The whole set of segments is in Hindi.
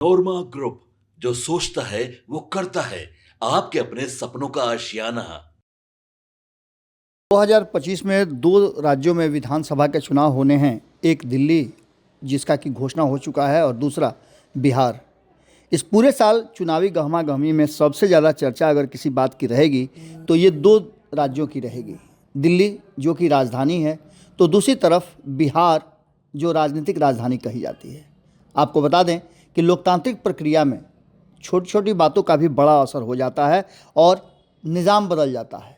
नोरमा ग्रुप, जो सोचता है वो करता है। आपके अपने सपनों का आशियाना। 2025 में दो राज्यों में विधानसभा के चुनाव होने हैं। एक दिल्ली, जिसका की घोषणा हो चुका है, और दूसरा बिहार। इस पूरे साल चुनावी गहमा-गहमी में सबसे ज़्यादा चर्चा अगर किसी बात की रहेगी तो ये दो राज्यों की रहेगी। दिल्ली जो कि राजधानी है, तो दूसरी तरफ बिहार जो राजनीतिक राजधानी कही जाती है। आपको बता दें कि लोकतांत्रिक प्रक्रिया में छोटी छोटी बातों का भी बड़ा असर हो जाता है और निज़ाम बदल जाता है।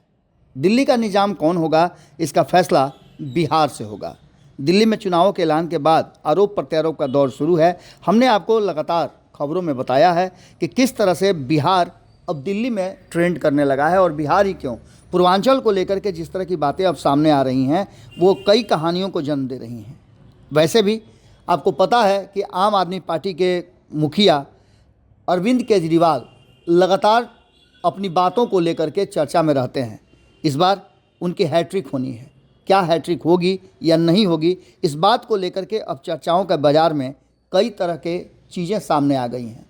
दिल्ली का निज़ाम कौन होगा, इसका फैसला बिहार से होगा। दिल्ली में चुनावों के ऐलान के बाद आरोप प्रत्यारोप का दौर शुरू है। हमने आपको लगातार खबरों में बताया है कि किस तरह से बिहार अब दिल्ली में ट्रेंड करने लगा है, और बिहार ही क्यों, पूर्वांचल को लेकर के जिस तरह की बातें अब सामने आ रही हैं वो कई कहानियों को जन्म दे रही हैं। वैसे भी आपको पता है कि आम आदमी पार्टी के मुखिया अरविंद केजरीवाल लगातार अपनी बातों को लेकर के चर्चा में रहते हैं। इस बार उनकी हैट्रिक होनी है। क्या हैट्रिक होगी या नहीं होगी, इस बात को लेकर के अब चर्चाओं के बाज़ार में कई तरह के चीज़ें सामने आ गई हैं।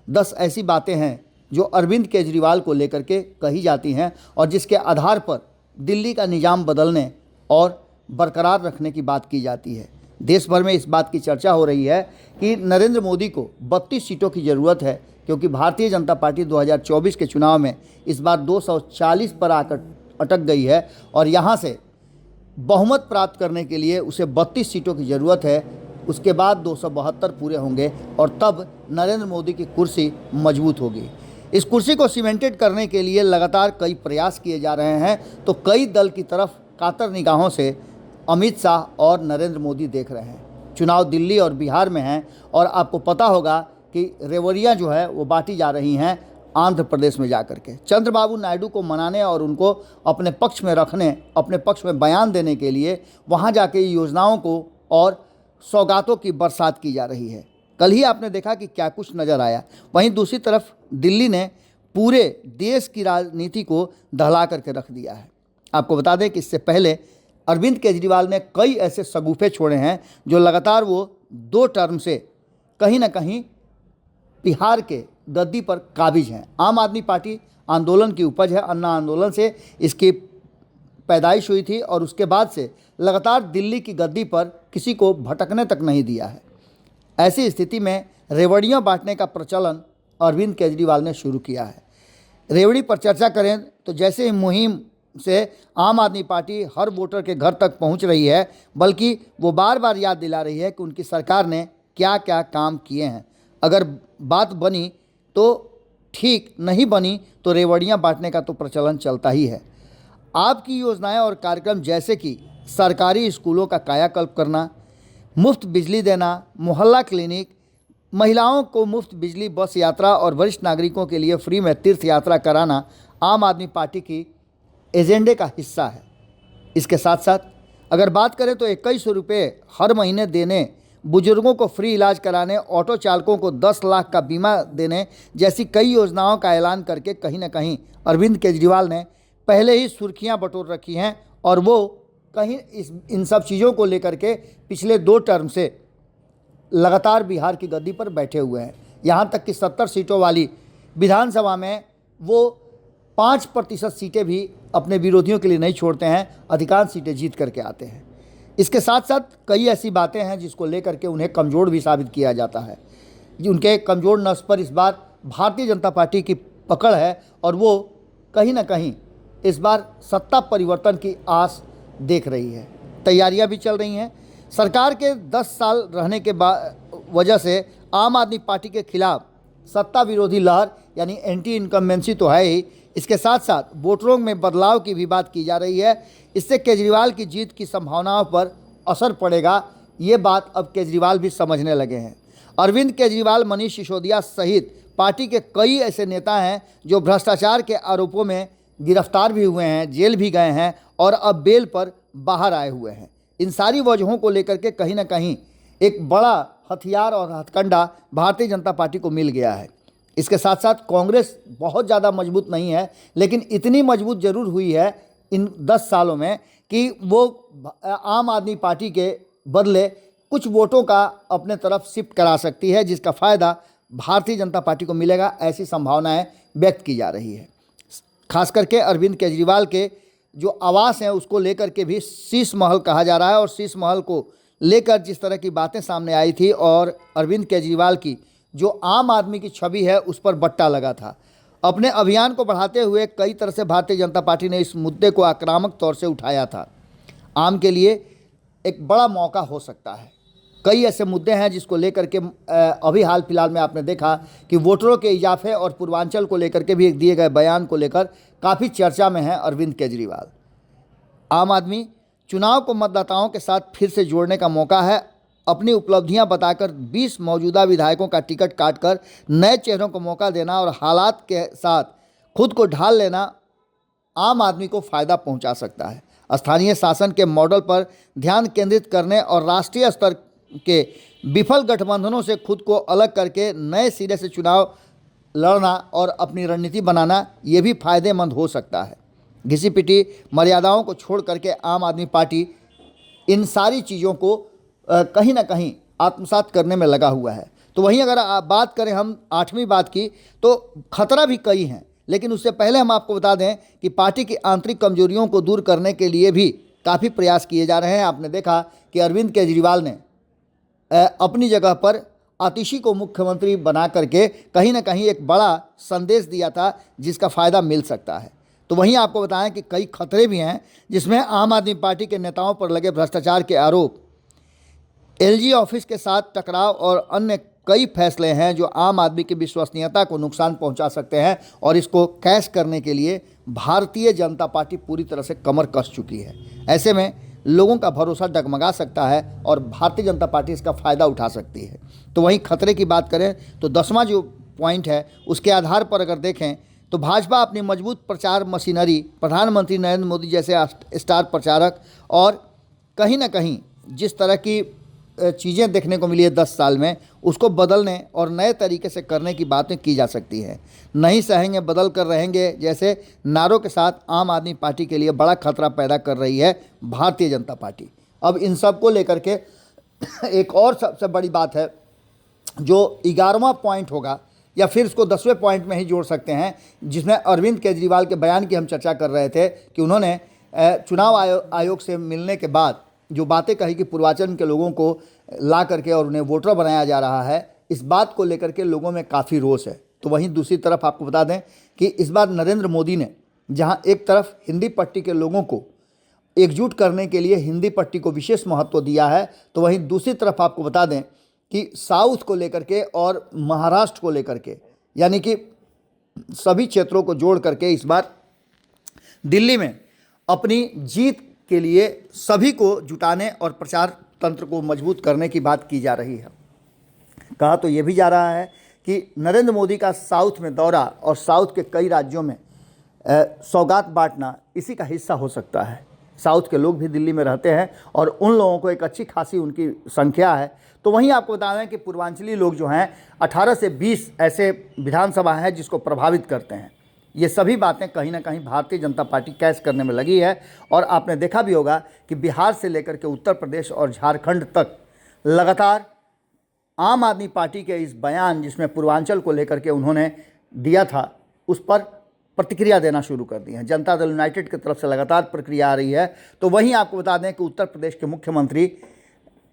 10 ऐसी बातें हैं जो अरविंद केजरीवाल को लेकर के कही जाती हैं और जिसके आधार पर दिल्ली का निज़ाम बदलने और बरकरार रखने की बात की जाती है। देश भर में इस बात की चर्चा हो रही है कि नरेंद्र मोदी को 32 सीटों की ज़रूरत है, क्योंकि भारतीय जनता पार्टी 2024 के चुनाव में इस बार 240 पर आकर अटक गई है, और यहाँ से बहुमत प्राप्त करने के लिए उसे 32 सीटों की ज़रूरत है। उसके बाद 272 पूरे होंगे और तब नरेंद्र मोदी की कुर्सी मजबूत होगी। इस कुर्सी को सीमेंटेड करने के लिए लगातार कई प्रयास किए जा रहे हैं, तो कई दल की तरफ कातर निगाहों से अमित शाह और नरेंद्र मोदी देख रहे हैं। चुनाव दिल्ली और बिहार में हैं, और आपको पता होगा कि रेवड़ियाँ जो है वो बांटी जा रही हैं आंध्र प्रदेश में जाकर के। चंद्रबाबू नायडू को मनाने और उनको अपने पक्ष में रखने, अपने पक्ष में बयान देने के लिए वहाँ जाके योजनाओं को और सौगातों की बरसात की जा रही है। कल ही आपने देखा कि क्या कुछ नज़र आया। वहीं दूसरी तरफ दिल्ली ने पूरे देश की राजनीति को दहला करके रख दिया है। आपको बता दें कि इससे पहले अरविंद केजरीवाल ने कई ऐसे शगुफे छोड़े हैं जो लगातार वो 2 टर्म से कहीं ना कहीं बिहार के गद्दी पर काबिज हैं। आम आदमी पार्टी आंदोलन की उपज है। अन्ना आंदोलन से इसकी पैदाइश हुई थी, और उसके बाद से लगातार दिल्ली की गद्दी पर किसी को भटकने तक नहीं दिया है। ऐसी स्थिति में रेवड़ियाँ बांटने का प्रचलन अरविंद केजरीवाल ने शुरू किया है। रेवड़ी पर चर्चा करें तो जैसे ही मुहिम से आम आदमी पार्टी हर वोटर के घर तक पहुंच रही है, बल्कि वो बार बार याद दिला रही है कि उनकी सरकार ने क्या क्या काम किए हैं। अगर बात बनी तो ठीक, नहीं बनी तो रेवड़ियाँ बांटने का तो प्रचलन चलता ही है। आपकी योजनाएं और कार्यक्रम जैसे कि सरकारी स्कूलों का कायाकल्प करना, मुफ्त बिजली देना, मोहल्ला क्लिनिक, महिलाओं को मुफ्त बिजली बस यात्रा और वरिष्ठ नागरिकों के लिए फ्री में तीर्थ यात्रा कराना आम आदमी पार्टी की एजेंडे का हिस्सा है। इसके साथ साथ अगर बात करें तो 2100 रुपये हर महीने देने, बुजुर्गों को फ्री इलाज कराने, ऑटो चालकों को 10 लाख का बीमा देने जैसी कई योजनाओं का ऐलान करके कहीं ना कहीं अरविंद केजरीवाल ने पहले ही सुर्खियां बटोर रखी हैं, और वो कहीं इन सब चीज़ों को लेकर के पिछले 2 टर्म से लगातार बिहार की गद्दी पर बैठे हुए हैं। यहाँ तक कि 70 सीटों वाली विधानसभा में वो 5% सीटें भी अपने विरोधियों के लिए नहीं छोड़ते हैं, अधिकांश सीटें जीत करके आते हैं। इसके साथ साथ कई ऐसी बातें हैं जिसको लेकर के उन्हें कमज़ोर भी साबित किया जाता है। उनके कमज़ोर नस पर इस बार भारतीय जनता पार्टी की पकड़ है, और वो कहीं ना कहीं इस बार सत्ता परिवर्तन की आस देख रही है। तैयारियां भी चल रही हैं। सरकार के 10 साल रहने के वजह से आम आदमी पार्टी के खिलाफ सत्ता विरोधी लहर यानी एंटी इनकम्बेंसी तो है ही, इसके साथ साथ वोटरों में बदलाव की भी बात की जा रही है। इससे केजरीवाल की जीत की संभावनाओं पर असर पड़ेगा, ये बात अब केजरीवाल भी समझने लगे हैं। अरविंद केजरीवाल, मनीष सिसोदिया सहित पार्टी के कई ऐसे नेता हैं जो भ्रष्टाचार के आरोपों में गिरफ्तार भी हुए हैं, जेल भी गए हैं और अब बेल पर बाहर आए हुए हैं। इन सारी वजहों को लेकर के कहीं ना कहीं एक बड़ा हथियार और हथकंडा भारतीय जनता पार्टी को मिल गया है। इसके साथ साथ कांग्रेस बहुत ज़्यादा मजबूत नहीं है, लेकिन इतनी मजबूत ज़रूर हुई है इन 10 सालों में कि वो आम आदमी पार्टी के बदले कुछ वोटों का अपने तरफ शिफ्ट करा सकती है, जिसका फ़ायदा भारतीय जनता पार्टी को मिलेगा, ऐसी संभावनाएं व्यक्त की जा रही है। खास करके अरविंद केजरीवाल के जो आवास हैं उसको लेकर के भी शीश महल कहा जा रहा है, और शीश महल को लेकर जिस तरह की बातें सामने आई थी और अरविंद केजरीवाल की जो आम आदमी की छवि है उस पर बट्टा लगा था। अपने अभियान को बढ़ाते हुए कई तरह से भारतीय जनता पार्टी ने इस मुद्दे को आक्रामक तौर से उठाया था। आम के लिए एक बड़ा मौका हो सकता है। कई ऐसे मुद्दे हैं जिसको लेकर के अभी हाल फिलहाल में आपने देखा कि वोटरों के इजाफे और पूर्वांचल को लेकर के भी एक दिए गए बयान को लेकर काफ़ी चर्चा में है अरविंद केजरीवाल। आम आदमी चुनाव को मतदाताओं के साथ फिर से जोड़ने का मौका है। अपनी उपलब्धियां बताकर 20 मौजूदा विधायकों का टिकट काटकर नए चेहरों को मौका देना और हालात के साथ खुद को ढाल लेना आम आदमी को फ़ायदा पहुंचा सकता है। स्थानीय शासन के मॉडल पर ध्यान केंद्रित करने और राष्ट्रीय स्तर के विफल गठबंधनों से खुद को अलग करके नए सिरे से चुनाव लड़ना और अपनी रणनीति बनाना ये भी फायदेमंद हो सकता है। घिसी पिटी मर्यादाओं को छोड़ करके आम आदमी पार्टी इन सारी चीज़ों को कहीं ना कहीं आत्मसात करने में लगा हुआ है। तो वहीं अगर आप बात करें, हम 8वीं बात की, तो खतरा भी कई हैं, लेकिन उससे पहले हम आपको बता दें कि पार्टी की आंतरिक कमजोरियों को दूर करने के लिए भी काफ़ी प्रयास किए जा रहे हैं। आपने देखा कि अरविंद केजरीवाल ने अपनी जगह पर आतिशी को मुख्यमंत्री बना करके कहीं ना कहीं एक बड़ा संदेश दिया था जिसका फ़ायदा मिल सकता है। तो वहीं आपको बताएं कि कई खतरे भी हैं जिसमें आम आदमी पार्टी के नेताओं पर लगे भ्रष्टाचार के आरोप, एलजी ऑफिस के साथ टकराव और अन्य कई फैसले हैं जो आम आदमी की विश्वसनीयता को नुकसान पहुंचा सकते हैं, और इसको कैश करने के लिए भारतीय जनता पार्टी पूरी तरह से कमर कस चुकी है। ऐसे में लोगों का भरोसा डगमगा सकता है और भारतीय जनता पार्टी इसका फ़ायदा उठा सकती है। तो वहीं खतरे की बात करें तो 10वां जो पॉइंट है उसके आधार पर अगर देखें तो भाजपा अपनी मजबूत प्रचार मशीनरी, प्रधानमंत्री नरेंद्र मोदी जैसे स्टार प्रचारक और कहीं ना कहीं जिस तरह की चीज़ें देखने को मिली है 10 साल में, उसको बदलने और नए तरीके से करने की बातें की जा सकती हैं। नहीं सहेंगे बदल कर रहेंगे जैसे नारों के साथ आम आदमी पार्टी के लिए बड़ा खतरा पैदा कर रही है भारतीय जनता पार्टी। अब इन सब को लेकर के एक और सबसे बड़ी बात है जो 11वां पॉइंट होगा, या फिर इसको 10वें पॉइंट में ही जोड़ सकते हैं, जिसमें अरविंद केजरीवाल के बयान की हम चर्चा कर रहे थे कि उन्होंने चुनाव आयोग से मिलने के बाद जो बातें कही कि पूर्वांचल के लोगों को ला करके और उन्हें वोटर बनाया जा रहा है, इस बात को लेकर के लोगों में काफ़ी रोष है। तो वहीं दूसरी तरफ आपको बता दें कि इस बार नरेंद्र मोदी ने जहां एक तरफ हिंदी पट्टी के लोगों को एकजुट करने के लिए हिंदी पट्टी को विशेष महत्व दिया है, तो वहीं दूसरी तरफ आपको बता दें कि साउथ को लेकर के और महाराष्ट्र को लेकर के, यानी कि सभी क्षेत्रों को जोड़ करके इस बार दिल्ली में अपनी जीत के लिए सभी को जुटाने और प्रचार तंत्र को मजबूत करने की बात की जा रही है। कहा तो ये भी जा रहा है कि नरेंद्र मोदी का साउथ में दौरा और साउथ के कई राज्यों में सौगात बांटना इसी का हिस्सा हो सकता है। साउथ के लोग भी दिल्ली में रहते हैं और उन लोगों को एक अच्छी खासी उनकी संख्या है। तो वहीं आपको बता दें कि पूर्वांचली लोग जो हैं 18 से 20 ऐसे विधानसभा हैं जिसको प्रभावित करते हैं। ये सभी बातें कहीं ना कहीं भारतीय जनता पार्टी कैश करने में लगी है। और आपने देखा भी होगा कि बिहार से लेकर के उत्तर प्रदेश और झारखंड तक लगातार आम आदमी पार्टी के इस बयान जिसमें पूर्वांचल को लेकर के उन्होंने दिया था उस पर प्रतिक्रिया देना शुरू कर दी है। जनता दल यूनाइटेड की तरफ से लगातार प्रक्रिया आ रही है। तो वहीं आपको बता दें कि उत्तर प्रदेश के मुख्यमंत्री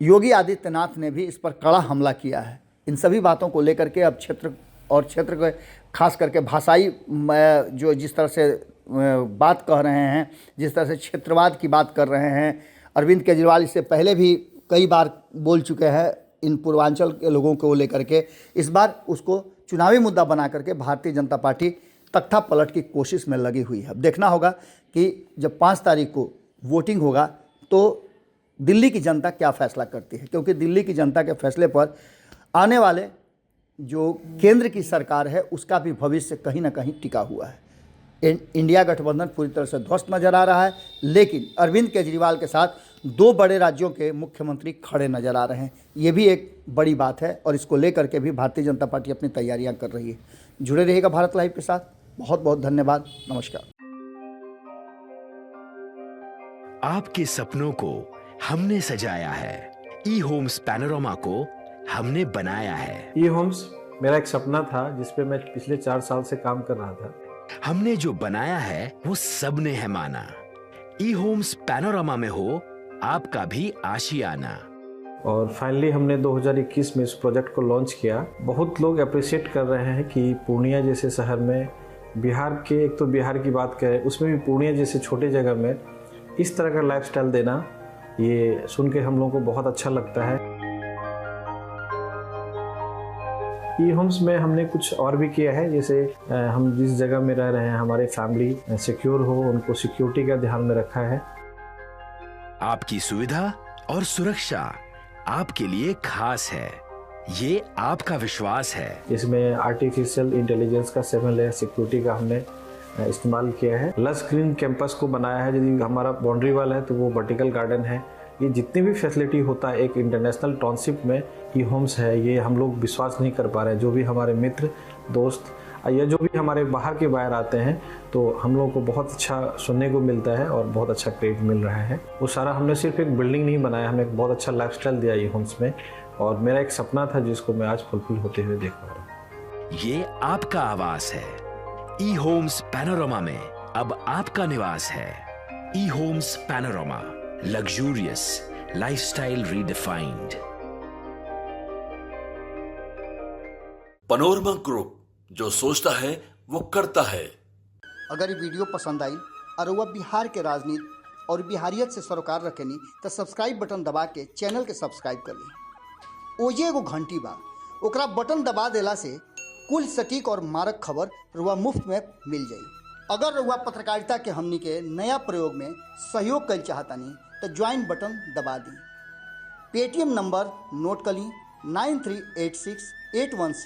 योगी आदित्यनाथ ने भी इस पर कड़ा हमला किया है। इन सभी बातों को लेकर के अब क्षेत्र के खास करके भाषाई जो जिस तरह से बात कह रहे हैं, जिस तरह से क्षेत्रवाद की बात कर रहे हैं, अरविंद केजरीवाल इससे पहले भी कई बार बोल चुके हैं इन पूर्वांचल के लोगों को लेकर के। इस बार उसको चुनावी मुद्दा बना करके भारतीय जनता पार्टी तख्ता पलट की कोशिश में लगी हुई है। अब देखना होगा कि जब 5 तारीख को वोटिंग होगा तो दिल्ली की जनता क्या फैसला करती है, क्योंकि दिल्ली की जनता के फैसले पर आने वाले जो केंद्र की सरकार है उसका भी भविष्य कहीं ना कहीं टिका हुआ है। इंडिया गठबंधन पूरी तरह से ध्वस्त नजर आ रहा है, लेकिन अरविंद केजरीवाल के साथ 2 बड़े राज्यों के मुख्यमंत्री खड़े नजर आ रहे हैं। ये भी एक बड़ी बात है और इसको लेकर के भी भारतीय जनता पार्टी अपनी तैयारियां कर रही है। जुड़े रहिएगा भारत लाइव के साथ। बहुत बहुत धन्यवाद। नमस्कार। आपके सपनों को हमने सजाया है। ई होम्स पैनोरामा को हमने बनाया है। ई होम्स मेरा एक सपना था जिस पे मैं पिछले 4 साल से काम कर रहा था। हमने जो बनाया है वो सबने है माना। ई होम्स पैनोरामा में हो आपका भी आशियाना। और फाइनली हमने 2021 में इस प्रोजेक्ट को लॉन्च किया। बहुत लोग अप्रिशिएट कर रहे हैं कि पूर्णिया जैसे शहर में, बिहार के, एक तो बिहार की बात करें उसमें भी पूर्णिया जैसे छोटे जगह में इस तरह का लाइफस्टाइल देना, ये सुन के हम लोगों को बहुत अच्छा लगता है। ई होम्स में हमने कुछ और भी किया है, जैसे हम जिस जगह में रह रहे हैं हमारे फैमिली सिक्योर हो, उनको सिक्योरिटी का ध्यान में रखा है। आपकी सुविधा और सुरक्षा आपके लिए खास है, ये आपका विश्वास है। इसमें आर्टिफिशियल इंटेलिजेंस का 7 लेयर सिक्योरिटी का हमने इस्तेमाल किया है। लस ग्रीन कैंपस को बनाया है। यदि हमारा बाउंड्री वाल है तो वो वर्टिकल गार्डन है। ये जितनी भी फैसिलिटी होता है एक इंटरनेशनल टाउनशिप में ई होम्स है, ये हम लोग विश्वास नहीं कर पा रहे हैं। जो भी हमारे मित्र, दोस्त या जो भी हमारे बाहर के बाहर आते हैं तो हम लोगों को बहुत अच्छा सुनने को मिलता है और बहुत अच्छा क्रेडिट मिल रहा है। वो सारा हमने सिर्फ एक बिल्डिंग नहीं बनाया, हमें एक बहुत अच्छा लाइफस्टाइल दिया ई होम्स में, और मेरा एक सपना था जिसको मैं आज फुलफिल होते हुए देख पा रहा हूँ। ये आपका आवास है। ई होम्स पैनोरामा में अब आपका निवास है। E homes Panorama, luxurious lifestyle redefined. Panorama group, जो सोचता है वो करता है। अगर ये वीडियो पसंद आई और वह बिहार के राजनीति और बिहारियत से सरोकार रखेनी तो सब्सक्राइब बटन दबा के चैनल के सब्सक्राइब कर ली। ओजे एगो घंटी बा, ओकरा बटन दबा देला से कुल सटीक और मारक खबर रुआ मुफ्त में मिल जाई। अगर रुआ पत्रकारिता के हमनी के नया प्रयोग में सहयोग कर चाहतानी तो ज्वाइन बटन दबा दी। पेटीएम नंबर नोट कर ली 938681